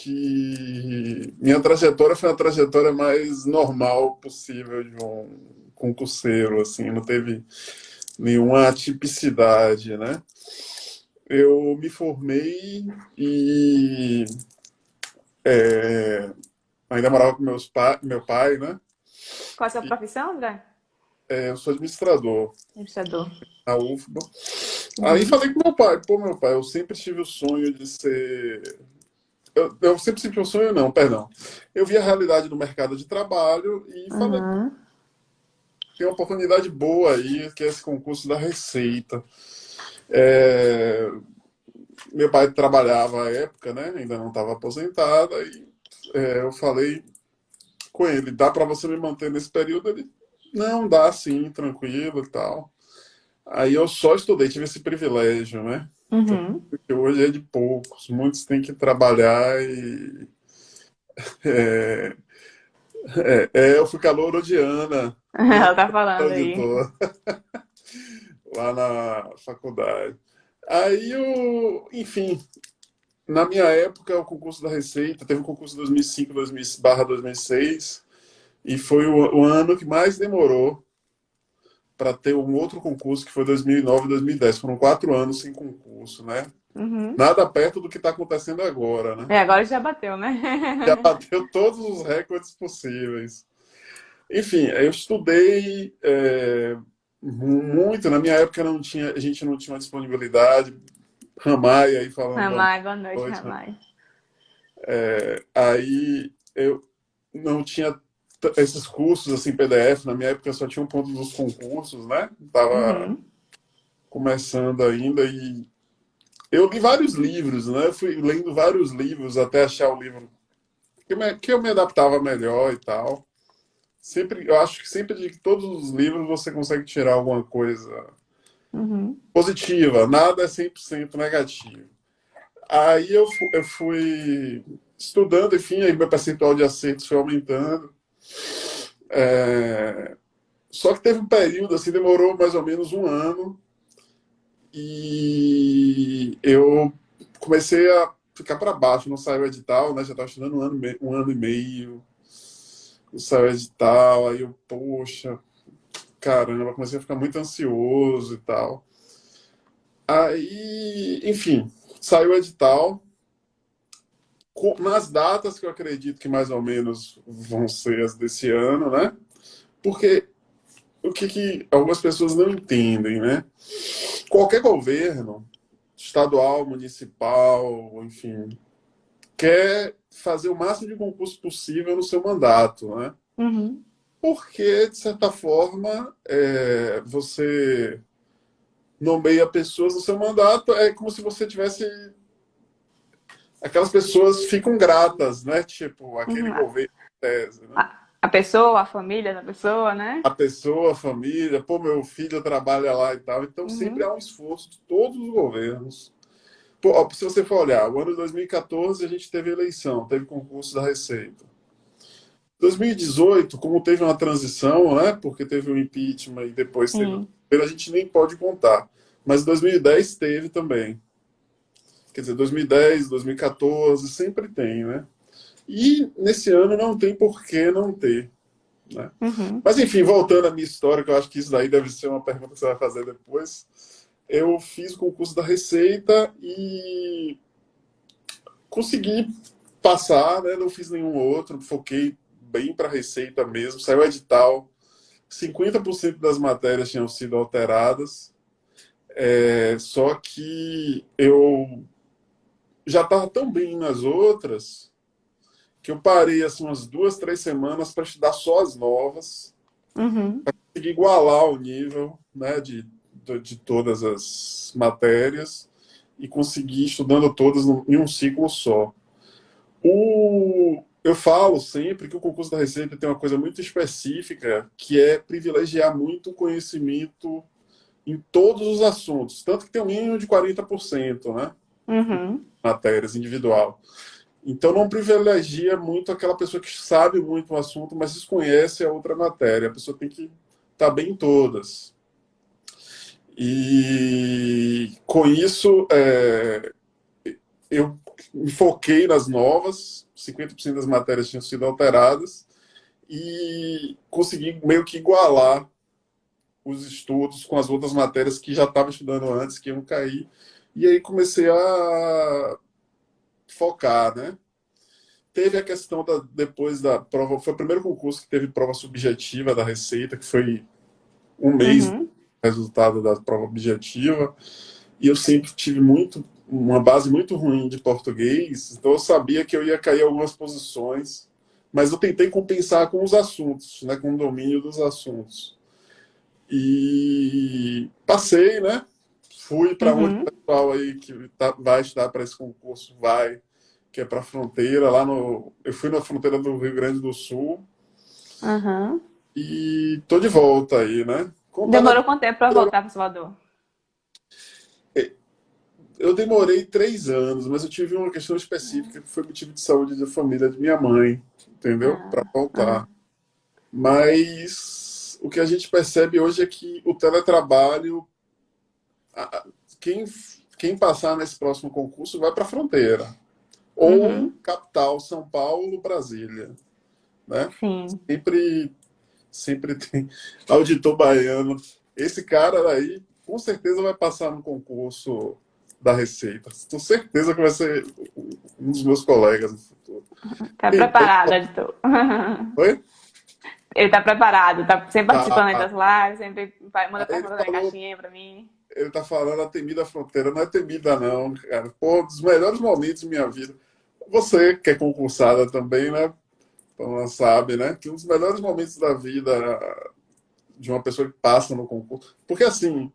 que minha trajetória foi a trajetória mais normal possível de um concurseiro, assim, não teve nenhuma atipicidade, né? Eu me formei e é, ainda morava com meu pai, né? Qual a sua profissão, André? Eu sou administrador Administrador. na UFBA. Aí Uhum. falei com meu pai, pô, meu pai, eu sempre tive o sonho de ser. Eu sempre tive o sonho, não, perdão. Eu vi a realidade do mercado de trabalho e falei, Uhum. tem uma oportunidade boa aí, que é esse concurso da Receita. É, meu pai trabalhava à época, né? Ainda não estava aposentado, e eu falei com ele, dá para você me manter nesse período? Ele, não, dá sim, tranquilo e tal. Aí eu só estudei, tive esse privilégio, né? Uhum. Porque hoje é de poucos, muitos têm que trabalhar é, eu fui calouro de Ana, nem Ela tá falando aí. auditor, lá na faculdade. Aí, enfim, na minha época, o concurso da Receita, teve um concurso em 2005, 2006, e foi o ano que mais demorou para ter um outro concurso, que foi 2009 e 2010. Foram 4 anos sem concurso, né? Uhum. Nada perto do que está acontecendo agora, né? É, agora já bateu, né? Já bateu todos os recordes possíveis. Enfim, eu estudei muito. Na minha época não tinha, a gente não tinha uma disponibilidade. Ramai aí falando boa Ramai, boa noite, noite. Ramai. Aí eu não tinha esses cursos assim PDF. Na minha época só tinha um ponto dos concursos, né? Tava Uhum. começando ainda e eu li vários livros, né? Eu fui lendo vários livros até achar o livro que eu me adaptava melhor e tal. Sempre, eu acho que sempre de todos os livros você consegue tirar alguma coisa Uhum. positiva, nada é 100% negativo. Aí eu fui estudando, enfim, aí meu percentual de acertos foi aumentando. É, só que teve um período, assim, demorou mais ou menos um ano, e eu comecei a ficar para baixo, não saiu o edital, né? Já estava estudando um ano e meio, não saiu o edital, aí eu, poxa, caramba, comecei a ficar muito ansioso e tal. Aí, enfim, saiu o edital, nas datas que eu acredito que mais ou menos vão ser as desse ano, né? Porque o que algumas pessoas não entendem, né? Qualquer governo, estadual, municipal, enfim, quer fazer o máximo de concurso possível no seu mandato, né? Uhum. Porque, de certa forma, você nomeia pessoas no seu mandato, é como se você tivesse. Aquelas pessoas ficam gratas, né? Tipo, aquele Uhum. governo, tese, né? A pessoa, a família da pessoa, né? A pessoa, a família, pô, meu filho trabalha lá e tal. Então sempre Uhum. há um esforço de todos os governos. Pô, ó, se você for olhar, o ano de 2014 a gente teve eleição, teve concurso da Receita. 2018, como teve uma transição, né? Porque teve o impeachment e depois teve o Sim. governo, a gente nem pode contar. Mas 2010 teve também. Quer dizer, 2010, 2014, sempre tem, né? E nesse ano não tem por que não ter, né? Uhum. Mas enfim, voltando à minha história, que eu acho que isso daí deve ser uma pergunta que você vai fazer depois. Eu fiz o concurso da Receita e consegui passar, né? Não fiz nenhum outro, foquei bem para a Receita mesmo. Saiu o edital, 50% das matérias tinham sido alteradas, só que eu já estava tão bem nas outras que eu parei assim umas 2, 3 semanas para estudar só as novas, Uhum. conseguir igualar o nível, né, de todas as matérias e conseguir estudando todas em um ciclo só. Eu falo sempre que o concurso da Receita tem uma coisa muito específica, que é privilegiar muito o conhecimento em todos os assuntos, tanto que tem um mínimo de 40%, né, Uhum. matérias individual. Então não privilegia muito aquela pessoa que sabe muito o assunto, mas desconhece a outra matéria. A pessoa tem que estar bem em todas. E com isso, eu me foquei nas novas, 50% das matérias tinham sido alteradas, e consegui meio que igualar os estudos com as outras matérias que já estava estudando antes, que iam cair. E aí comecei a focar, né? Teve a questão depois da prova, foi o primeiro concurso que teve prova subjetiva da Receita, que foi um mês Uhum. resultado da prova objetiva, e eu sempre tive uma base muito ruim de português, então eu sabia que eu ia cair em algumas posições, mas eu tentei compensar com os assuntos, né, com o domínio dos assuntos. E passei, né? Fui para onde o Uhum. pessoal aí que vai estudar para esse concurso vai, que é para a fronteira, eu fui na fronteira do Rio Grande do Sul Uhum. e tô de volta aí, né? Demorou quanto tempo para voltar para Salvador? Eu demorei 3 anos, mas eu tive uma questão específica que foi motivo de saúde da família de minha mãe, entendeu? Para Ah, voltar. ah. Mas o que a gente percebe hoje é que o teletrabalho, quem, quem passar nesse próximo concurso vai para a fronteira. Ou Uhum. capital, São Paulo, Brasília, né? Sim. Sempre, sempre tem auditor baiano. Esse cara aí, com certeza vai passar no concurso da Receita. Tenho certeza que vai ser um dos meus colegas no futuro. Tá Tem- tem- preparado, editor. Oi? Ele tá preparado, tá sempre participando aí Tá. das lives, sempre manda Aí ele pergunta na falou, caixinha pra mim. ele tá falando a temida fronteira. Não é temida, não, cara. Pô, um dos melhores momentos da minha vida. Você, que é concursada também, né? Então, ela sabe, né? Que um dos melhores momentos da vida de uma pessoa que passa no concurso. Porque, assim,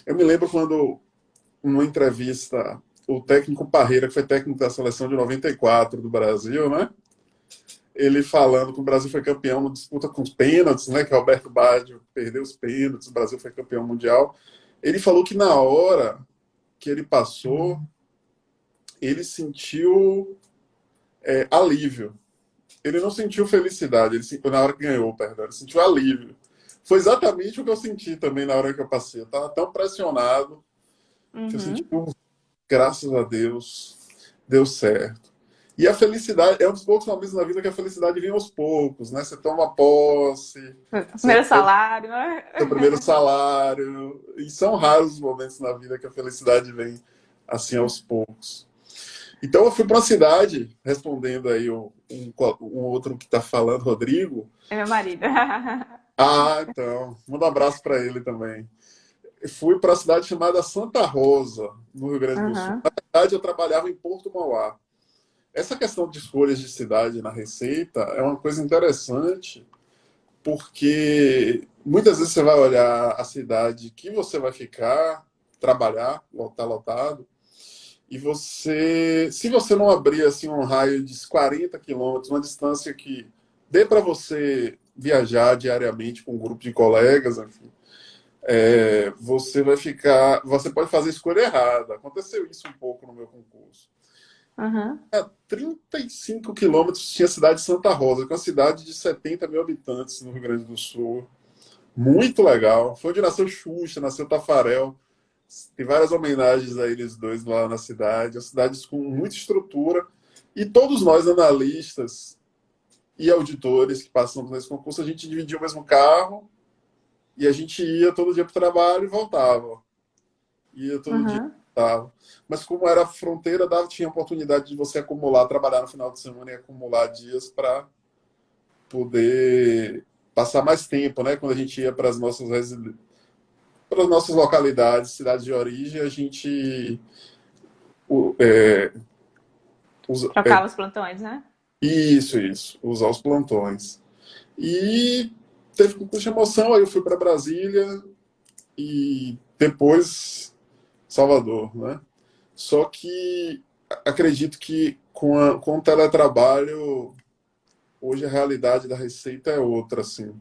eu me lembro quando, numa entrevista, o técnico Parreira, que foi técnico da seleção de 94 do Brasil, né? Ele falando que o Brasil foi campeão na disputa com os pênaltis, né? Que o Alberto Baggio perdeu os pênaltis, o Brasil foi campeão mundial. Ele falou que na hora que ele passou, ele sentiu alívio. Ele não sentiu felicidade, na hora que ganhou, perdão, ele sentiu alívio. Foi exatamente o que eu senti também na hora que eu passei. Eu estava tão pressionado que eu senti, Uhum. graças a Deus, deu certo. E a felicidade é um dos poucos momentos na vida que a felicidade vem aos poucos, né? Você toma posse, você Primeiro tem salário, né? seu primeiro salário, e são raros os momentos na vida que a felicidade vem assim aos poucos. Então eu fui para a cidade, respondendo aí um outro que está falando, Rodrigo. É meu marido. Ah, então, manda um abraço para ele também. Eu fui para a cidade chamada Santa Rosa, no Rio Grande do Sul. Uhum. Na verdade, eu trabalhava em Porto Mauá. Essa questão de escolhas de cidade na Receita é uma coisa interessante, porque muitas vezes você vai olhar a cidade que você vai ficar, trabalhar, tá lotado, e se você não abrir assim um raio de 40 quilômetros, uma distância que dê para você viajar diariamente com um grupo de colegas, enfim, você pode fazer a escolha errada. Aconteceu isso um pouco no meu concurso. Uhum. A 35 quilômetros tinha a cidade de Santa Rosa, que é uma cidade de 70 mil habitantes no Rio Grande do Sul. Muito legal. Foi onde nasceu Xuxa, nasceu Tafarel. Tem várias homenagens a eles dois lá na cidade. Uma cidade com muita estrutura. E todos nós, analistas e auditores que passamos nesse concurso, a gente dividia o mesmo carro e a gente ia todo dia para o trabalho e voltava. Ia todo dia Uhum. e voltava. Mas como era fronteira, tinha a oportunidade de você acumular, trabalhar no final de semana e acumular dias para poder passar mais tempo, né? Quando a gente ia para as nossas localidades, cidades de origem, a gente é, usa, Trocava os plantões, né? isso, usar os plantões. E teve concurso de emoção, aí eu fui para Brasília e depois Salvador, né? Só que acredito que com o teletrabalho, hoje a realidade da Receita é outra, assim,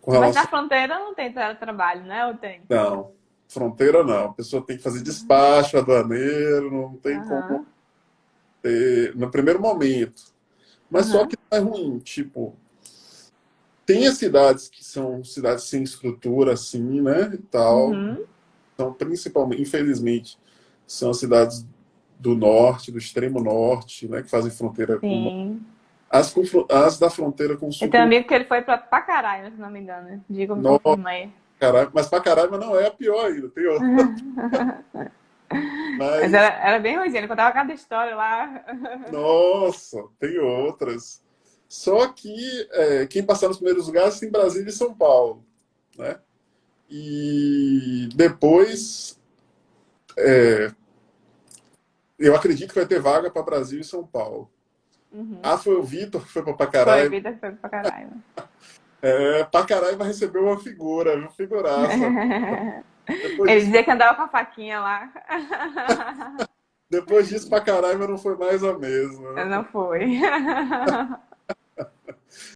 com Mas na relação. fronteira não tem trabalho, né? Ou tem? Não, fronteira não. A pessoa tem que fazer despacho, aduaneiro, não tem como Uhum. ter no primeiro momento. Mas só Uhum. que não é ruim, tipo, tem as cidades que são cidades sem estrutura, assim, né, e tal. Uhum. São principalmente, infelizmente, são as cidades do norte, do extremo norte, né, que fazem fronteira com Sim. as da fronteira com o Eu sul. tenho um amigo que ele foi pra Pacaraima, se não me engano. Diga, me Nossa, confirma aí. mas Pacaraima não é a pior ainda, tem outra. Mas Mas, era bem ruimzinho, ele contava cada história lá. nossa, tem outras. Só que quem passar nos primeiros lugares tem Brasília e São Paulo, né? E depois, eu acredito que vai ter vaga para Brasil e São Paulo. Uhum. Ah, foi o Vitor que foi para Foi, Pacaraima. vida foi pra Pacaraima. Pacaraima recebeu uma figura, viu? Figuraça. Depois Ele disso, dizia que andava com a faquinha lá. depois disso, Pacaraima não foi mais a mesma, né? Não foi.